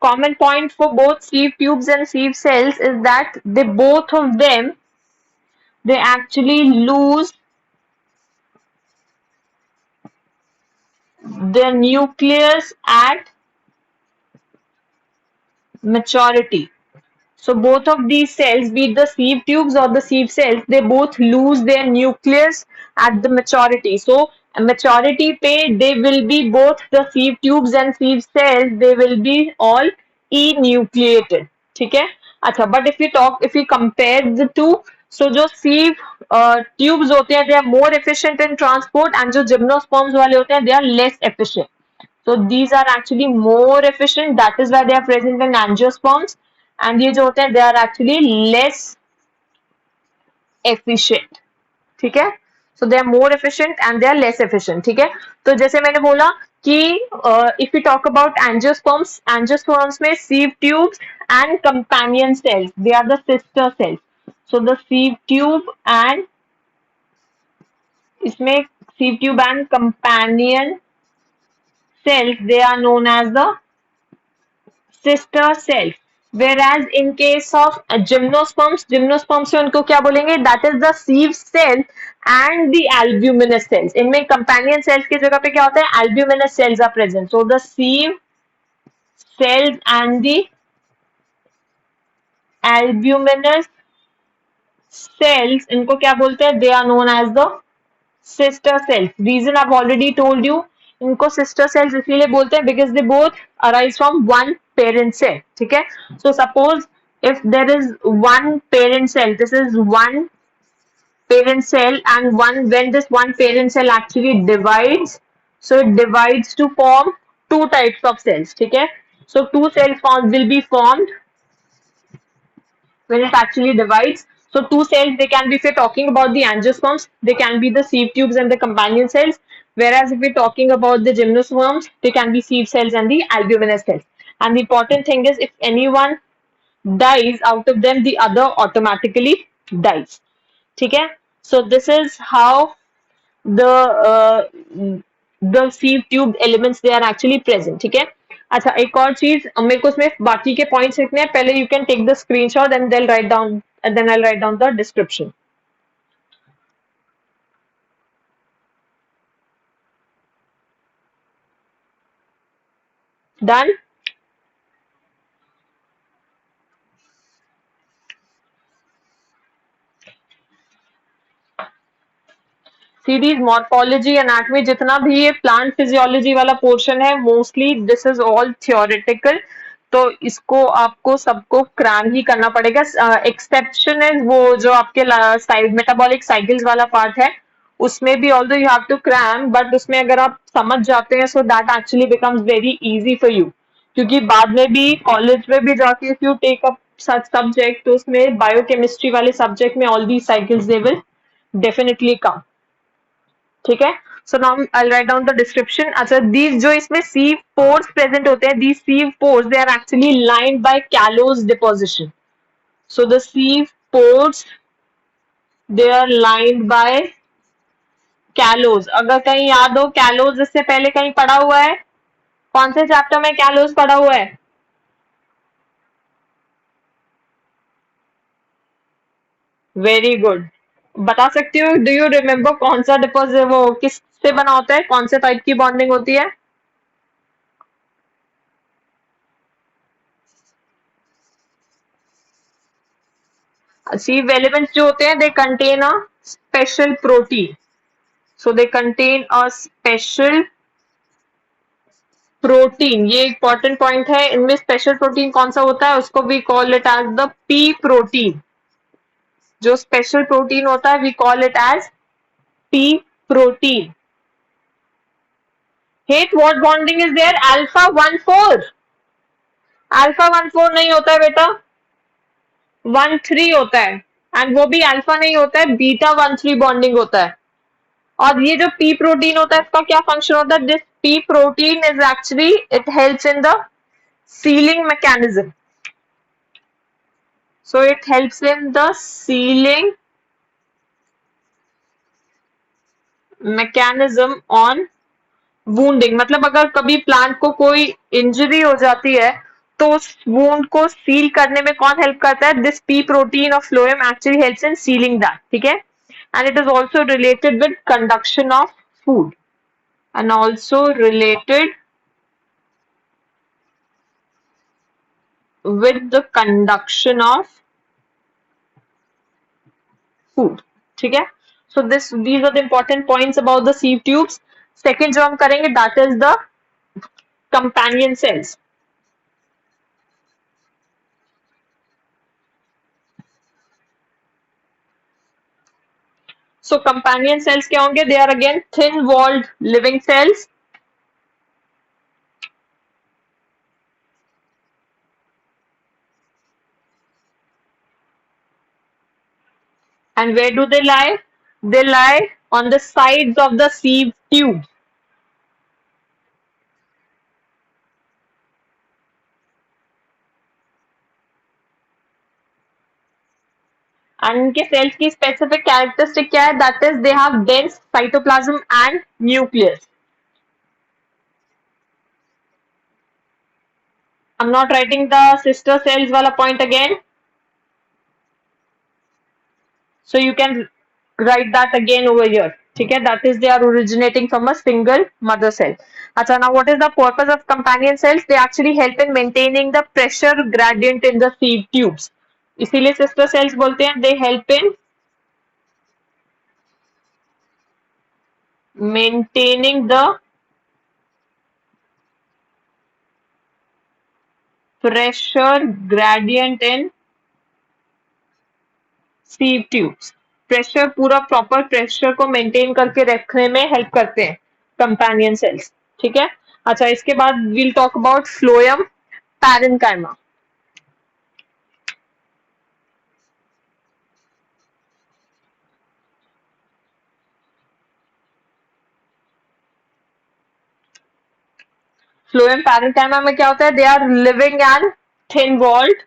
common point for both sieve tubes and sieve cells is that both of them, they actually lose the nucleus at maturity. So both of these cells, be it the sieve tubes or the sieve cells, they both lose their nucleus at the maturity. So maturity पे they will be, both the sieve tubes and sieve cells, they will be all enucleated. ठीक है? अच्छा, but if we compare the two, so जो sieve tubes होते हैं, they are more efficient in transport, and जो gymnosperms वाले होते हैं, they are less efficient. So these are actually more efficient. That is why they are present in angiosperms. And ये जो होते हैं, they are actually less efficient. ठीक है? So they are more efficient and they are less efficient. ठीक है? तो जैसे मैंने बोला कि if we talk about angiosperms में sieve tubes and companion cells, they are the sister cells. So the sieve tube and इसमें sieve tube and companion cells, they are known as the sister cells. Whereas in case of gymnosperms से उनको क्या बोलेंगे? That is the sieve cell and the albuminous cells. इनमें companion cells की जगह पे क्या होता है? Albuminous cells are present. So the sieve cells and the albuminous cells, इनको क्या बोलते हैं? They are known as the sister cells. Reason I've already told you. इनको sister cells इसलिए बोलते हैं because they both arise from one parent cell. ठीक है? So suppose if there is one parent cell, this is one parent cell, and when this one parent cell actually divides, so it divides to form two types of cells. ठीक है? So two cells will be formed when it actually divides. So two cells, they can be, if we're talking about the angiosperms, they can be the sieve tubes and the companion cells. Whereas if we're talking about the gymnosperms, they can be sieve cells and the albuminous cells. And the important thing is, if anyone dies out of them, the other automatically dies. Okay? So this is how the sieve tube elements, they are actually present. ठीक है? अच्छा, एक और चीज मेरे को उसमें बाकी के पॉइंट्स लिखने हैं. पहले you can take the screenshot and then write down, and then I'll write down the description. Done? Series morphology anatomy, जितना भी ये प्लांट फिजियोलॉजी वाला पोर्शन है, mostly this is all theoretical. तो इसको आपको सबको क्रैम ही करना पड़ेगा. एक्सेप्शन है वो जो आपके मेटाबॉलिक साइकिल्स वाला पार्ट है, उसमें भी although you have to cram, but उसमें अगर आप समझ जाते हैं, so that actually becomes very easy for you. क्योंकि बाद में भी कॉलेज में भी जाके if you take up such subject, तो उसमें बायोकेमिस्ट्री वाले सब्जेक्ट में all the cycles they will definitely come. ठीक है? So now I write down the description. अच्छा, दीज जो इसमें सीव पोर्स प्रेजेंट होते हैं, these सीव pores, they are actually lined by callose deposition. So the sieve pores, they are lined by callose. अगर कहीं याद हो, कैलोज इससे पहले कहीं पढ़ा हुआ है? कौन से चैप्टर में कैलोज पढ़ा हुआ है? Very good. बता सकती हो, डू यू रिमेम्बर कौन सा डिपोजिट, वो किस से बना होता है, कौन से टाइप की बॉन्डिंग होती है? सीव एलिमेंट्स जो होते हैं, they contain a special protein. So they contain a special protein. ये इंपॉर्टेंट पॉइंट है. इनमें स्पेशल प्रोटीन कौन सा होता है? उसको we call it as the P protein. जो स्पेशल प्रोटीन होता है, we call it as P protein. हेट what bonding is there? Alpha 1,4. Alpha 1,4 नहीं होता है बेटा, 1,3 होता है. एंड वो भी अल्फा नहीं होता है, बीटा 1,3 बॉन्डिंग होता है. और ये जो पी प्रोटीन होता है, इसका क्या फंक्शन होता है? This P protein is actually, it helps in the ceiling mechanism. So it helps in the sealing mechanism on wounding. मतलब अगर कभी प्लांट को कोई इंजरी हो जाती है, तो उस वूंड को सील करने में कौन हेल्प करता है? This P protein of phloem actually helps in ceiling that, ठीक है। And it is also related with conduction of food and also related with the conduction of food, ठीक है। so these are the important points about the sieve tubes. Second जो हम करेंगे that is the companion cells. so companion cells क्या होंगे? they are again thin walled living cells and where do they lie? They lie on the sides of the sieve tube. And इनके cells की specific characteristic क्या है? that is they have dense cytoplasm and nucleus. I'm not writing the sister cells wala point again. So you can write that again over here. Okay, that is they are originating from a single mother cell. Achha, now what is the purpose of companion cells? They actually help in maintaining the pressure gradient in the sieve tubes. इसीलिए sister cells बोलते हैं. They help in maintaining the pressure gradient in sieve tubes. Pressure पूरा proper pressure को maintain करके रखने में help करते हैं कंपेनियन सेल्स, ठीक है। अच्छा, इसके बाद will talk about phloem parenchyma. Phloem parenchyma में क्या होता है? They are living and thin walled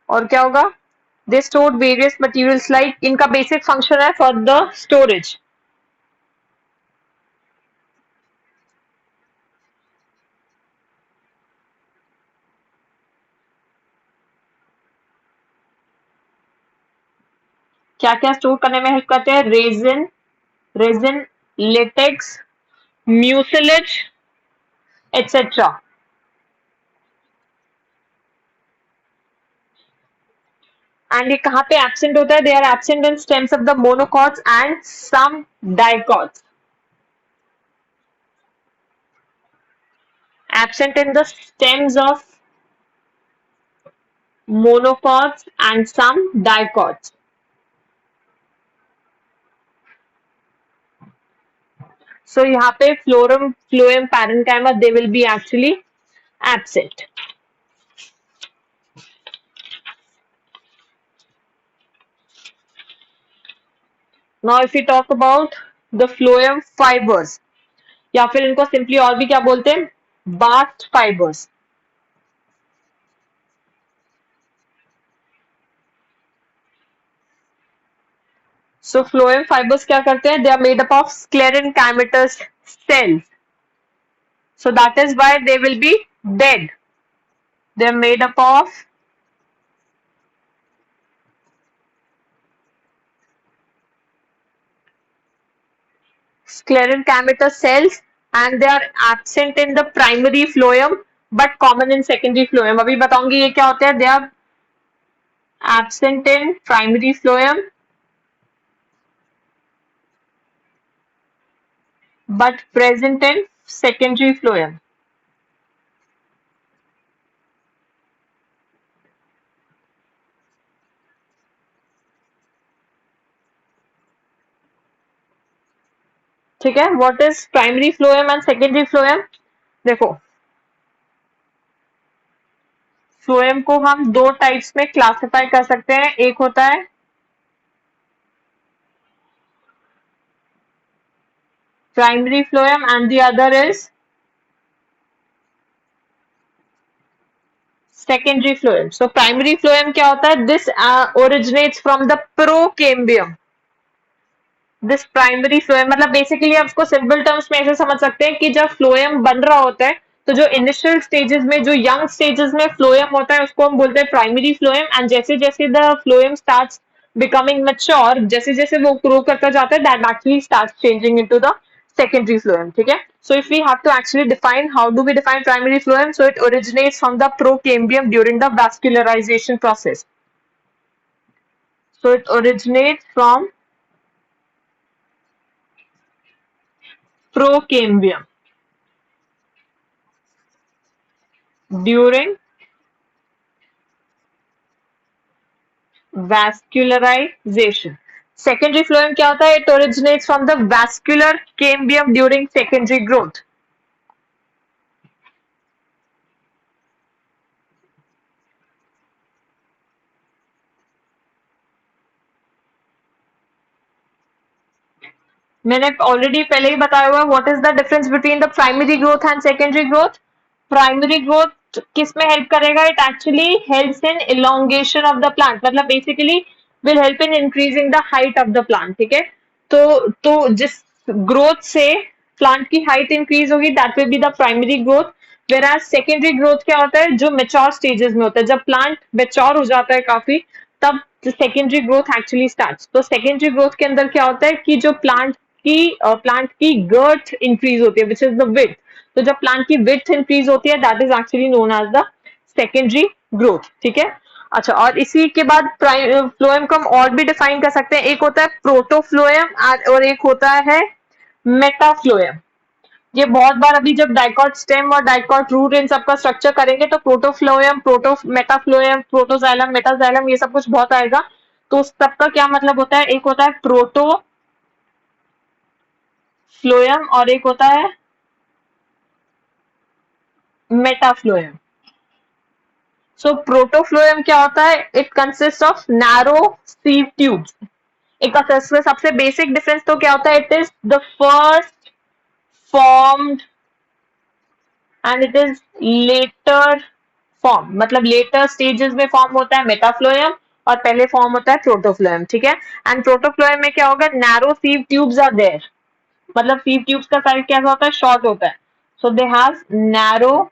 और क्या होगा? They store various materials like, इनका बेसिक फंक्शन है फॉर द स्टोरेज. क्या क्या स्टोर करने में हेल्प करते हैं? Resin, latex, mucilage etcetera. And ये कहाँ पे एब्सेंट होता है? They are absent in stems of the monocots and some dicots. Absent in the stems of monocots and some dicots. So यहाँ पे phloem parenchyma they will be actually absent. Now if we talk about the phloem fibers, या फिर इनको simply और भी क्या बोलते हैं? Bast fibers. So phloem fibers क्या करते हैं? They are made up of sclerenchymatous cells. So that is why they will be dead. They are made up of sclerenchymatous cells and they are absent in the primary phloem but common in secondary phloem. अभी बताऊंगी ये क्या होते हैं. They are absent in primary phloem but present in secondary phloem. ठीक है. What is primary phloem and secondary phloem? देखो, phloem को हम दो टाइप्स में क्लासिफाई कर सकते हैं. एक होता है primary phloem and the other is secondary phloem. So primary phloem क्या होता है? This originates from the procambium. This primary phloem मतलब बेसिकली आप उसको सिंपल टर्म्स में ऐसे समझ सकते हैं कि जब फ्लोएम बन रहा होता है तो जो इनिशियल स्टेजेस में जो यंग स्टेजेस में फ्लोएम होता है उसको हम बोलते हैं प्राइमरी फ्लोएम एंड जैसे जैसे the phloem starts becoming mature जैसे जैसे वो ग्रो करता जाता है that actually starts changing into the secondary phloem. ठीक है, so if we have to actually define, how do we define primary phloem? So it originates from the procambium during the vascularization process. So it originates from procambium during vascularization. Secondary phloem क्या होता है? It originates from the vascular cambium during secondary growth. मैंने already पहले ही बताया हुआ what is the difference between the primary growth and secondary growth. Primary growth किस में हेल्प करेगा? It actually helps in elongation of the plant, मतलब basically will help in increasing the height of the plant. ठीक है, तो जिस growth से plant की हाइट इंक्रीज होगी that will be the primary growth. Whereas secondary growth क्या होता है? जो मेच्योर स्टेजेस में होता है, जब प्लांट मेच्योर हो जाता है काफी, तब सेकेंडरी ग्रोथ एक्चुअली स्टार्ट्स. तो सेकेंडरी ग्रोथ के अंदर क्या होता है कि जो प्लांट की गर्थ इंक्रीज होती है विच इज द विड्थ. तो जब प्लांट की विड्थ इंक्रीज होती है that is actually known as the secondary growth. ठीक है, अच्छा, और इसी के बाद फ्लोएम को हम और भी डिफाइन कर सकते हैं. एक होता है प्रोटोफ्लोएम और एक होता है मेटाफ्लोएम. ये बहुत बार अभी जब डाइकॉट स्टेम और डाइकॉट रूट इन सबका स्ट्रक्चर करेंगे तो प्रोटोफ्लोएम, मेटाफ्लोएम, प्रोटोजाइलम, मेटाजाइलम, ये सब कुछ बहुत आएगा. तो उस सबका क्या मतलब होता है? एक होता है प्रोटोफ्लोएम और एक होता है मेटाफ्लोएम. सो प्रोटोफ्लोएम क्या होता है? It consist of narrow sieve tubes. एक सबसे बेसिक डिफरेंस तो क्या होता है? It is the first formed and it is later form, मतलब लेटर स्टेजेस में फॉर्म होता है मेटाफ्लोएम और पहले फॉर्म होता है प्रोटोफ्लोएम. ठीक है, एंड प्रोटोफ्लोएम में क्या होगा? Narrow sieve tubes are there, मतलब सीव ट्यूब्स का साइज कैसा होता है? शॉर्ट होता है. So they have narrow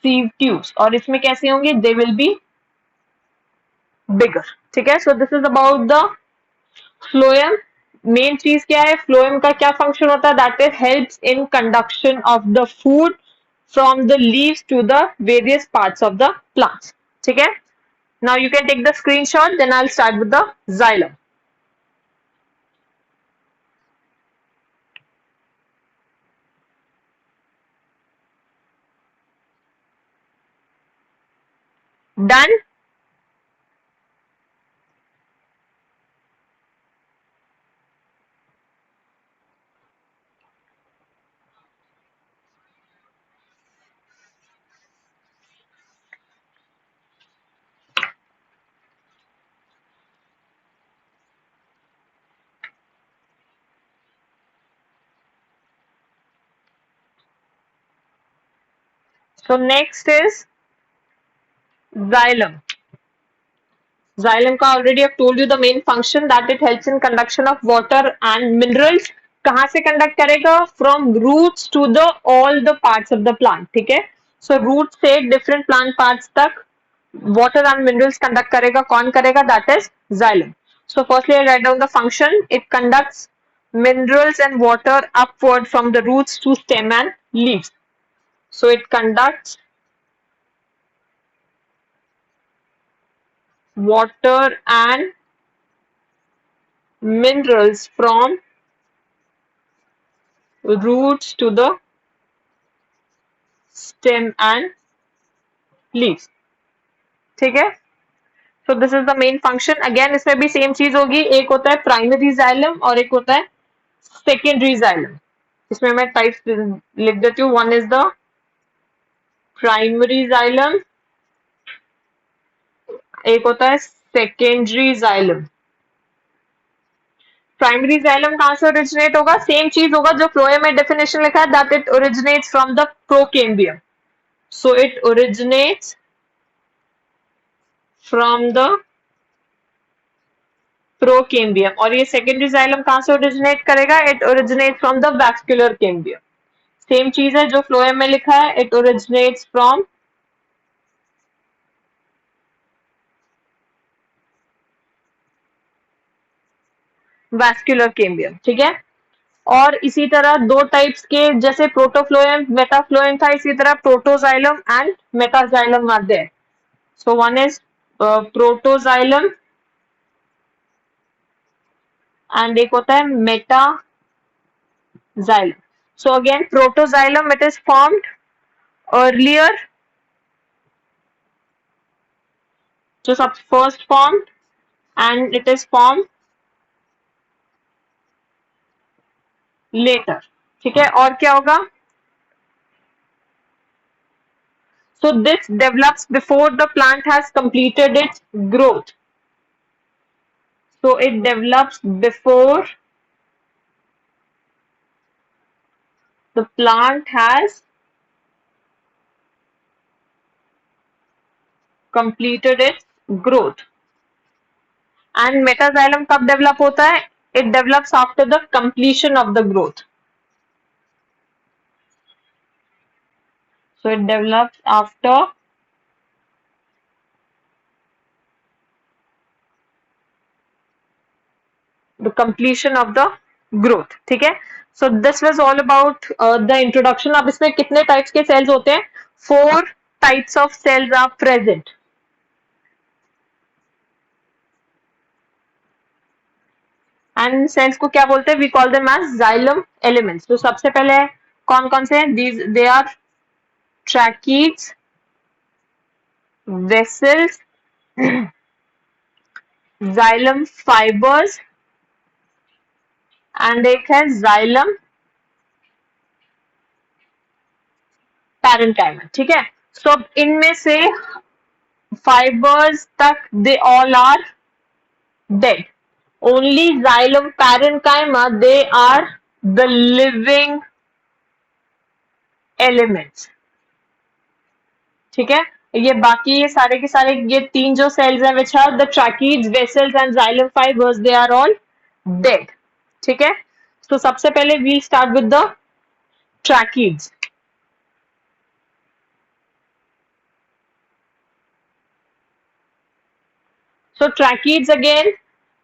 sieve tubes और इसमें कैसे होंगे? They will be bigger. ठीक है, so this is about the phloem. Main चीज क्या है? फ्लोएम का क्या फंक्शन होता है? That is helps in conduction of the food from the leaves to the various parts of the plants. ठीक है, now you can take the screenshot, then I'll start with the xylem. Done. So next is xylem. Xylem का already I've told you the main function that it helps in conduction of water and minerals. कहाँ से conduct करेगा? From roots to the all the parts of the plant. ठीक है, so roots से different plant parts तक water and minerals conduct करेगा. कौन करेगा? That is xylem. So firstly I'll write down the function. It conducts minerals and water upward from the roots to stem and leaves. So it conducts water and minerals from roots to the stem and leaves. ठीक है, so this is the main function. Again इसमें भी same चीज होगी. एक होता है primary xylem और एक होता है secondary xylem. इसमें मैं टाइप लिख देती हूँ. One is the primary xylem, एक होता है secondary xylem. प्राइमरी xylem कहां से ओरिजिनेट होगा? सेम चीज होगा जो फ्लोएम में डेफिनेशन लिखा है, that it originates from the procambium. So it originates from the procambium. और ये सेकेंडरी जाइलम कहां से ओरिजिनेट करेगा? It originate from the vascular cambium. Same चीज है जो फ्लोएम में लिखा है, it originates from vascular cambium, ठीक है। और इसी तरह दो टाइप्स के, जैसे प्रोटोफ्लोएम मेटाफ्लोएम था, इसी तरह protoxylem and metaxylem are there. So one is protoxylem and एक होता है metaxylem. So again protoxylem, it is formed earlier, जो सब first formed, and it is formed later, ठीक है। और क्या होगा? So this develops before the plant has completed its growth. So it develops before the plant has completed its growth. And metaxylem कब develop होता है? It develops after the completion of the growth. So it develops after the completion of the growth, ठीक है। So this was all about the introduction. अब इसमें कितने types के cells होते हैं? 4 types of cells are present. And cells को क्या बोलते हैं? We call them as xylem elements. तो सबसे पहले कौन कौन से हैं? These they are tracheids, vessels, xylem fibres and एक है जाइलम पैरेन्काइमा, ठीक है। सो इनमें से फाइबर्स तक they all are dead. Only xylem parenchyma they are the living elements, ठीक है। ये बाकी ये सारे के सारे ये तीन जो सेल्स हैं which are the tracheids, vessels and xylem fibres, they are all dead, ठीक है। तो सबसे पहले we'll start with the tracheids. So tracheids again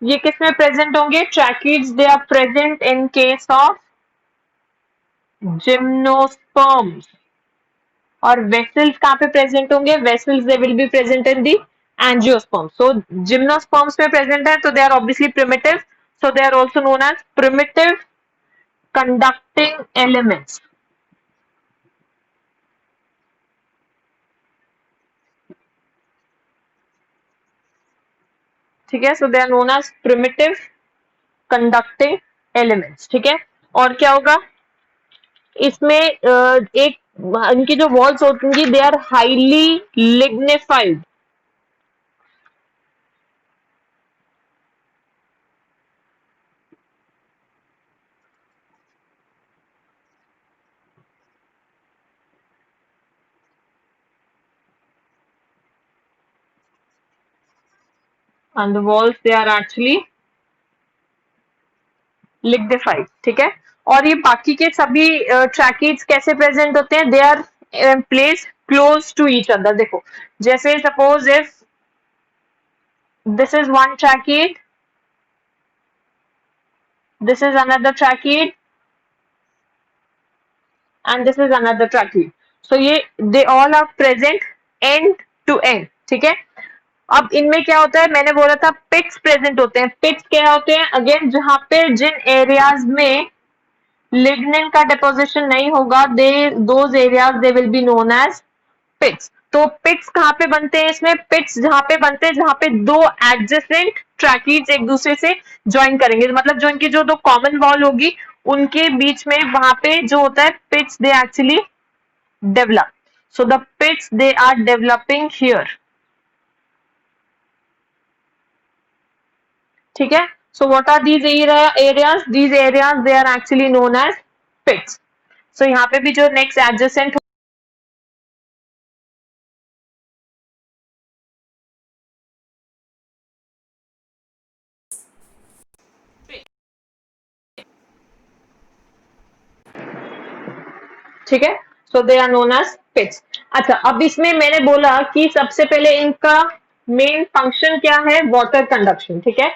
ये किसमें प्रेजेंट होंगे? Tracheids they are present in case of gymnosperms. और वेसल्स कहां पे प्रेजेंट होंगे? Vessels they will be present in the angiosperms. So gymnosperms में प्रेजेंट है तो they are obviously primitive, so they are also known as primitive conducting elements, ठीक है। so they are known as primitive conducting elements, ठीक है। और क्या होगा इसमें? एक इनकी जो वॉल्स होती they are highly lignified, and the walls they are actually lignified, ठीक है। और ये बाकी के सभी ट्रैकीड्स कैसे प्रेजेंट होते हैं? They are place close to each other. देखो जैसे suppose if this is one tracheid, this is another trachea and this is another trachea. So ये they all are present end to end, ठीक है। अब इनमें क्या होता है? मैंने बोला था पिट्स प्रेजेंट होते हैं। पिट्स क्या होते हैं? अगेन जहां पे जिन एरियाज में लिग्निन का डिपोजिशन नहीं होगा, they those areas they will be known as pits. तो पिट्स कहां पे बनते हैं? इसमें पिट्स जहां पे बनते हैं जहां पे दो एडजेसेंट ट्रैकीज एक दूसरे से ज्वाइन करेंगे, मतलब जो इनकी जो दो कॉमन वॉल होगी उनके बीच में वहां पे जो होता है pits they actually develop. So the pits they are developing here, ठीक है। So what are these areas? These areas they are actually known as pits. So यहाँ पे भी जो नेक्स्ट एडजेसेंट ठीक है, so they are known as pits. अच्छा, अब इसमें मैंने बोला कि सबसे पहले इनका मेन फंक्शन क्या है, वाटर कंडक्शन, ठीक है।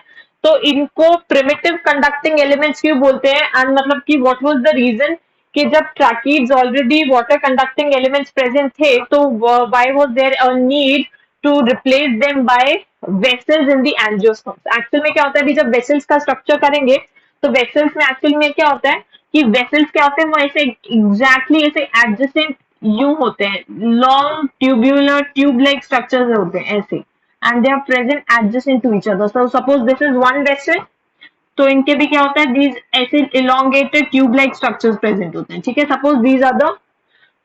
तो इनको प्रिमिटिव कंडक्टिंग एलिमेंट्स क्यों बोलते हैं, एंड मतलब कि व्हाट वाज द रीजन कि जब tracheids already water conducting elements present थे, तो why was there a need to replace them by vessels in the angiosperms. Actual में क्या होता है, अभी जब वेसल्स का स्ट्रक्चर करेंगे तो वेसल्स में एक्चुअल में क्या होता है कि वेसल्स क्या होते हैं, वो ऐसे एग्जैक्टली ऐसे एडजेसेंट यूं होते हैं, long tubular tube like structures होते हैं ऐसे, and they are present adjacent to each other. So suppose this is one vessel, तो इनके भी क्या होता है, दीज ऐसे elongated tube like structures present होते हैं, ठीक है। Suppose these are the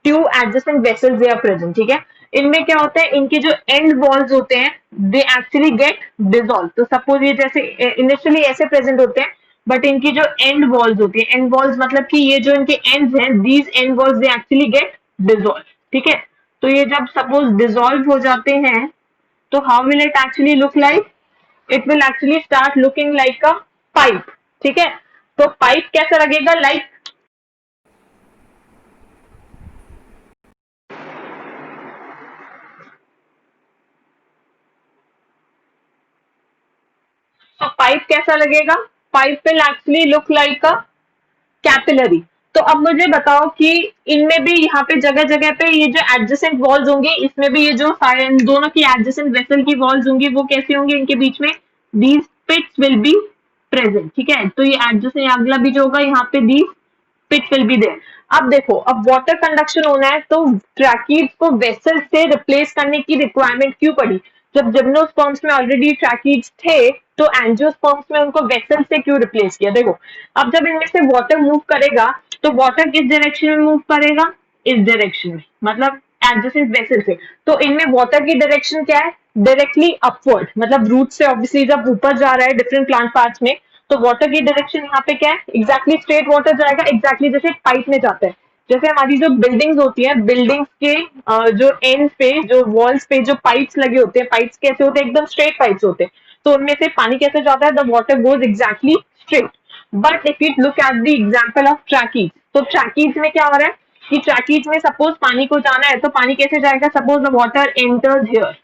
two adjacent vessels they are present, ठीक है। इनमें क्या होता है, इनके जो एंड वॉल्स होते हैं दे एक्चुअली गेट डिसॉल्व। तो सपोज ये जैसे इनिशियली ऐसे प्रेजेंट होते हैं, बट इनकी जो एंड वॉल्स होती है, एंड वॉल्स मतलब कि ये जो इनके एंड्स हैं, these and walls they actually get dissolve, ठीक है। तो ये जब सपोज डिसॉल्व हो जाते हैं, तो how will it actually look like, it will actually start looking like a pipe, ठीक है। तो पाइप कैसा लगेगा, लाइक तो पाइप कैसा लगेगा, pipe will actually look like a capillary. तो अब मुझे बताओ कि इनमें भी यहाँ पे जगह जगह पे ये जो एडजेसेंट वॉल्स होंगे, इसमें भी ये जो दोनों की एडजेसेंट वेसल की वॉल्स होंगी, वो कैसे होंगे इनके बीच में, दीज पिट्स विल बी प्रेजेंट, ठीक है। तो ये एडजेसेंट अगला भी जो होगा यहाँ पे these pit will be there. अब देखो, अब वाटर कंडक्शन होना है तो ट्रैकीड्स को वेसल से रिप्लेस करने की रिक्वायरमेंट क्यों पड़ी, जब जिम्नोस्पर्म्स में ऑलरेडी ट्रैकीड्स थे, तो एंजियोस्पर्म्स में उनको वेसल से क्यों रिप्लेस किया। देखो, अब जब इनमें से वाटर मूव करेगा, तो वाटर किस डायरेक्शन में मूव करेगा, इस डायरेक्शन में, मतलब एडजेसेंट वेसल से। तो इनमें वाटर की डायरेक्शन क्या है, डायरेक्टली अपवर्ड, मतलब रूट से ऑब्वियसली जब ऊपर जा रहा है डिफरेंट प्लांट पार्ट्स में, तो वाटर की डायरेक्शन यहाँ पे क्या है, एग्जैक्टली स्ट्रेट वाटर जाएगा, एग्जैक्टली जैसे पाइप में जाता है। जैसे हमारी जो बिल्डिंग्स होती है, बिल्डिंग्स के जो एंड पे, जो वॉल्स पे जो पाइप्स लगे होते हैं, पाइप्स कैसे होते हैं, एकदम स्ट्रेट पाइप्स होते हैं। तो उनमें से पानी कैसे जाता है, the water goes exactly straight. But if you look at the example of tracheids, तो ट्रैकीज में क्या हो रहा है कि ट्रैकीज में सपोज पानी को जाना है, तो पानी कैसे जाएगा, suppose the water enters here,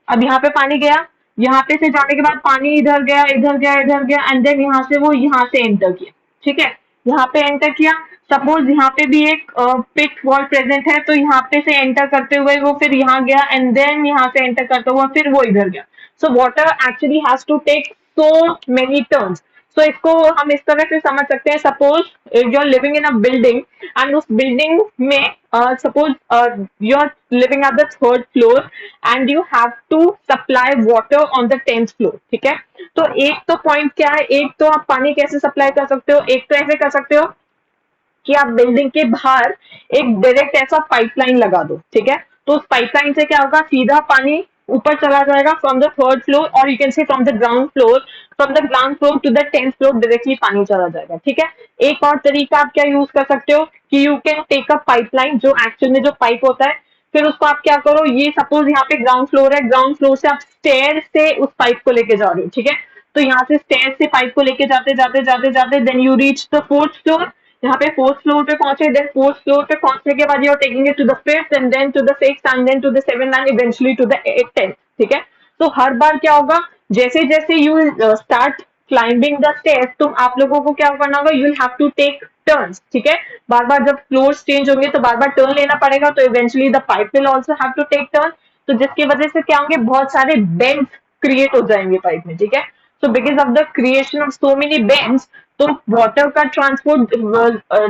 अब यहाँ पे पानी गया, यहाँ पे से जाने के बाद पानी इधर गया, इधर गया, इधर गया, एंड देन यहाँ से वो यहाँ से एंटर किया, ठीक है। यहाँ पे एंटर किया, सपोज यहाँ पे भी एक पिट वॉल प्रेजेंट है, तो यहाँ पे से एंटर करते हुए वो फिर यहाँ गया, एंड देन यहाँ से एंटर करते हुए फिर वो इधर गया। So water actually has to take so many turns. So इसको हम इस तरह से समझ सकते हैं, suppose you are living in a building, and उस बिल्डिंग में suppose you are living at the third floor, and you have to supply water on the 10th floor, ठीक है। तो एक तो पॉइंट क्या है, एक तो आप पानी कैसे सप्लाई कर सकते हो, एक तो ऐसे कर सकते हो कि आप बिल्डिंग के बाहर एक डायरेक्ट ऐसा पाइपलाइन लगा दो, ठीक है। तो उस पाइपलाइन से क्या होगा, सीधा पानी ऊपर चला जाएगा फ्रॉम द थर्ड फ्लोर, और you can say from the ground floor, from the ground floor to the 10th floor directly पानी चला जाएगा, ठीक है। एक और तरीका आप क्या यूज कर सकते हो कि you can take a pipeline, जो एक्चुअल में जो पाइप होता है, फिर उसको आप क्या करो, ये सपोज यहाँ पे ग्राउंड फ्लोर है, ग्राउंड फ्लोर से आप स्टेयर से उस पाइप को लेके जा रहे हो, ठीक है। तो यहाँ से स्टेयर से पाइप को लेके जाते जाते जाते जाते then you reach the fourth floor, यहाँ पे फोर्थ फ्लोर पे पहुंचे, देन फोर्थ फ्लोर पे पहुंचने के बाद you are taking it to the fifth, and then to the sixth, and then to the seventh, and eventually to the 10th, ठीक है। तो हर बार क्या होगा, जैसे जैसे you start climbing the stairs, तुम आप लोगों को क्या करना होगा, you will have to take turns, ठीक है। बार बार जब फ्लोर्स चेंज होंगे तो बार बार टर्न लेना पड़ेगा, तो eventually the pipe will also have to take turn. तो जिसकी वजह से क्या होंगे, बहुत सारे बेंड्स क्रिएट हो जाएंगे पाइप में, ठीक है। So because of the creation of so many bends, तो वाटर का ट्रांसपोर्ट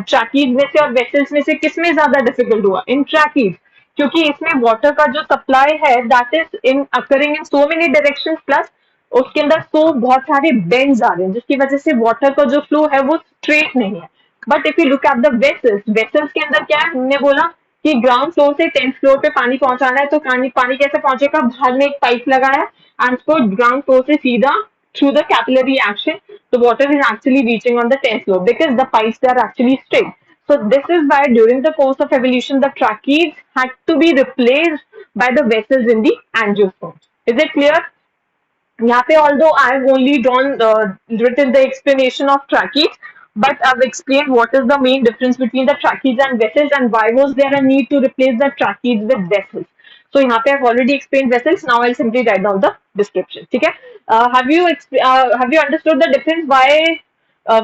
ट्रैकीज में से और वेसल्स में से किसमें ज्यादा डिफिकल्ट हुआ, इन ट्रैकीज, क्योंकि इसमें वाटर का जो सप्लाई है that is in occurring in so many directions, plus उसके अंदर तो बहुत सारे बेंड्स आ रहे हैं, जिसकी वजह से वाटर का जो फ्लो है वो स्ट्रेट नहीं है। But if you look at the vessels, vessels के अंदर क्या है, हमने बोला कि ग्राउंड फ्लोर से 10th फ्लोर पे पानी पहुंचाना है, तो पानी पानी कैसे पहुंचेगा, बाहर में एक पाइप लगा है, एंड उसको ग्राउंड फ्लोर से सीधा through the capillary action, the water is actually reaching on the 10th floor because the pipes are actually straight. So this is why during the course of evolution, the tracheids had to be replaced by the vessels in the angiosperms. Is it clear? यहाँ पे although I have only drawn written the explanation of tracheids, But I've explained what is the main difference between the trachees and vessels and why was there a need to replace the trachees with vessels. So यहाँ पे I've already explained vessels. Now I'll simply write down the description. ठीक है? Have you understood the difference why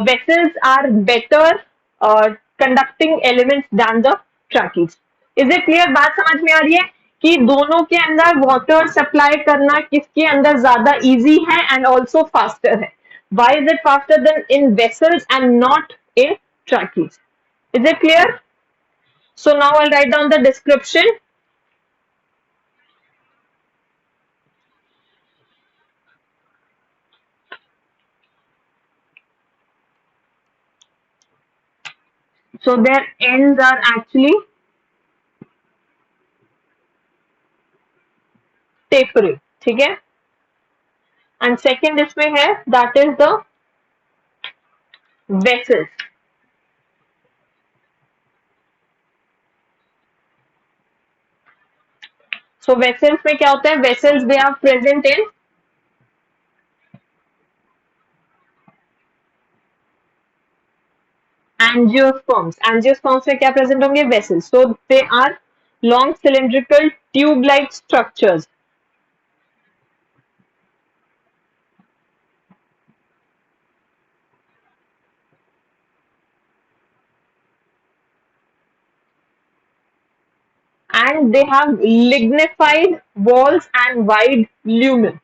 vessels are better conducting elements than the trachees? Is it clear? बात समझ में आ रही है कि दोनों के अंदर वाटर सप्लाई करना किसके अंदर ज्यादा इजी है एंड ऑल्सो फास्टर है. Why is it faster than in vessels and not in trachees? Is it clear? So now I'll write down the description. So their ends are actually tapering. ठीक है? And second इसमें है that is the vessels. So vessels में क्या होता है? Vessels they are present in angiosperms. Angiosperms में क्या present होंगे? Vessels. So they are long cylindrical tube-like structures. And they have lignified walls and wide lumen.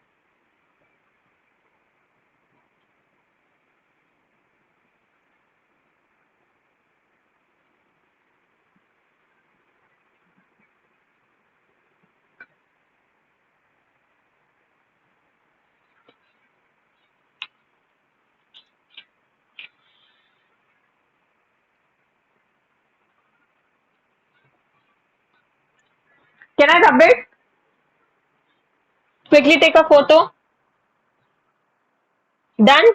Can I rub it? Quickly take a photo. Done?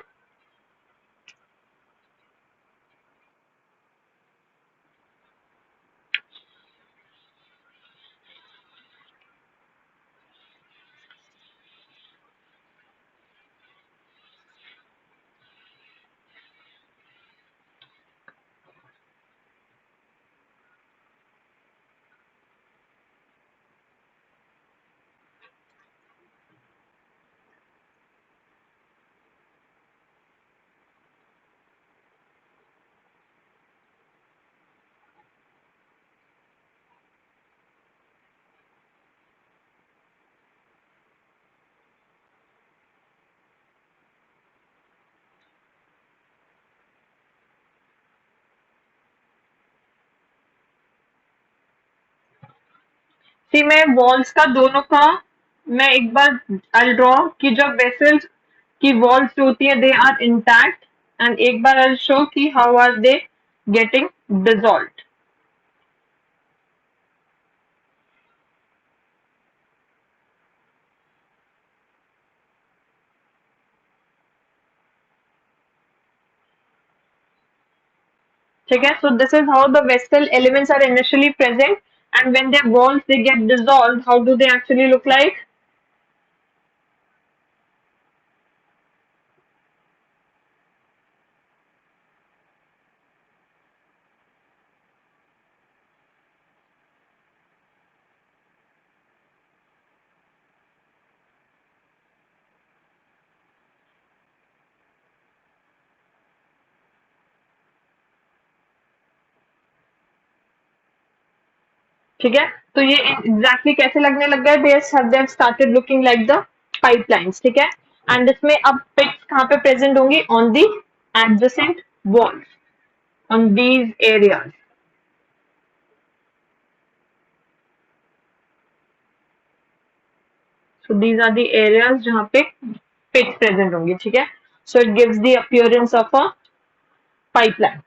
सी मैं walls का दोनों का मैं एक बार आई ड्रॉ कि जब वेसल्स की वॉल्स जो होती है दे आर इंटैक्ट एंड एक बार आई शो कि how are they getting dissolved. ठीक है? So this is how the vessel elements are initially present and when their walls they get dissolved, how do they actually look like? ठीक है? तो ये exactly कैसे लगने लग गए? They started looking like the pipelines. ठीक है? एंड इसमें अब पिट्स कहाँ पे प्रेजेंट होंगी? On the adjacent walls, on these areas. So these are the areas जहाँ पे pits present होंगे. ठीक है? So it gives the appearance of a pipeline.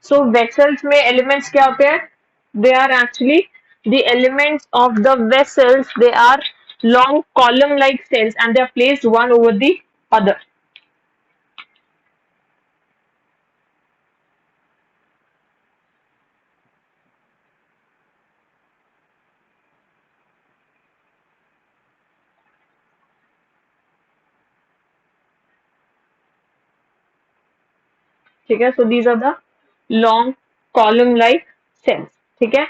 So vessels में elements क्या होते हैं? They are actually the elements of the vessels. They are long column-like cells and they are placed one over the other. ठीक है. So these are the long column like cells. ठीक है.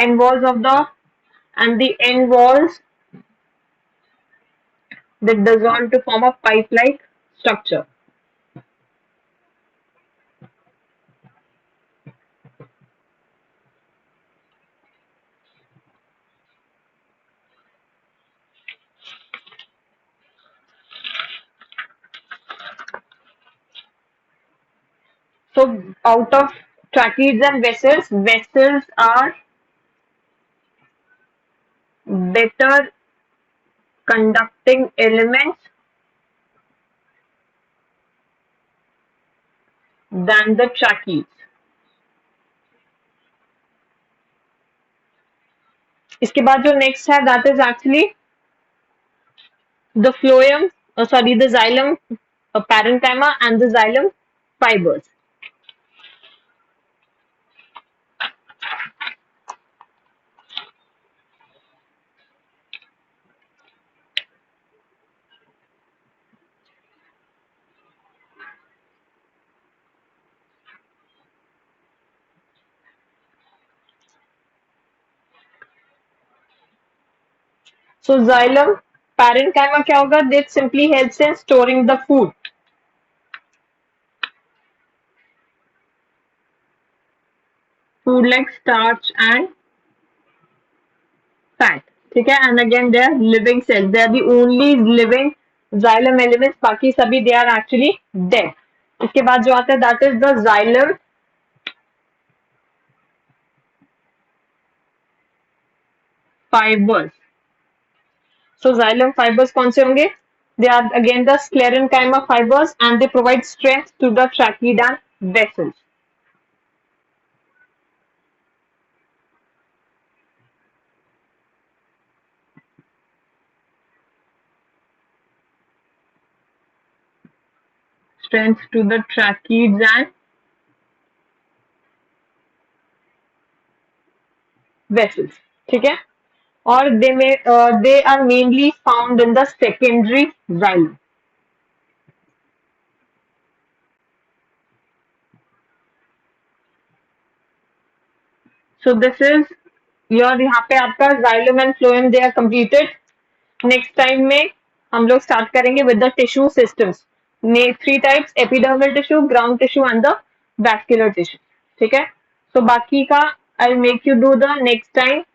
End walls of the and the end walls that dissolve to form a pipe-like structure. So out of tracheids and vessels, vessels are better conducting elements than the tracheids. इसके बाद जो next है that is actually the phloem, the xylem parenchyma and the xylem fibers. So xylem parenchyma क्या होगा? That simply helps in storing the food. Food like starch and fat. ठीक है. And again they are living cells. They are the only living xylem elements. बाकी सभी they are actually dead. इसके बाद जो आता है that is the xylem fibers. So xylem fibers कौन से होंगे? They are again the sclerenchyma fibers and they provide strength to the tracheid and vessels. Strength to the tracheids and vessels. ठीक है. और they are mainly found in the secondary xylem. So this is your यहाँ पे आपका xylem and phloem they are completed. Next time में हम लोग start करेंगे with the tissue systems. Three types: epidermal tissue, ground tissue and the vascular tissue. ठीक है. So बाकी का I'll make you do the next time